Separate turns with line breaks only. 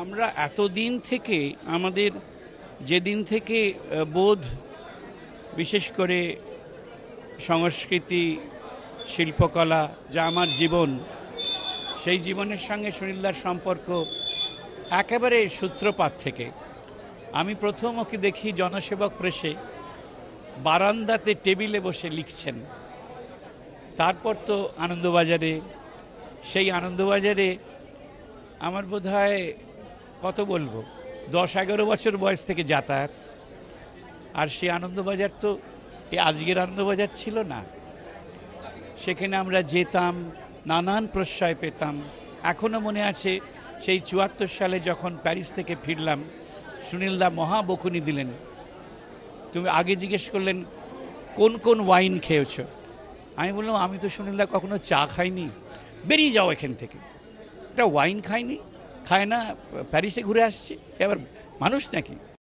আমরা এতদিন থেকে আমাদের যেদিন থেকে বোধ, বিশেষ করে সংস্কৃতি, শিল্পকলা, যা আমার জীবন, সেই জীবনের সঙ্গে সুনীলদার সম্পর্ক একেবারে সূত্রপাত থেকে। আমি প্রথম ওকে দেখি জনসেবক প্রেসে বারান্দাতে টেবিলে বসে লিখছেন। তারপর তো আনন্দবাজারে, সেই আনন্দবাজারে আমার বোধ হয় কত বলবো 10-11 বছর বয়স থেকে যাতায়াত। আর সেই আনন্দবাজার তো এই আজকের আনন্দবাজার ছিল না। সেখানে আমরা যেতাম, নানান প্রশ্রয় পেতাম। এখনো মনে আছে সেই 74 সালে যখন প্যারিস থেকে ফিরলাম, সুনীলদা মহা বকুনি দিলেন। তুমি আগে জিজ্ঞেস করলেন কোন কোন ওয়াইন খেয়েছ। আমি বললাম আমি তো সুনীলদা কখনো চা খাইনি, বেরিয়ে যাও এখান থেকে। এটা ওয়াইন খাইনি, খায় না, প্যারিসে ঘুরে আসছি, এবার মানুষ নাকি।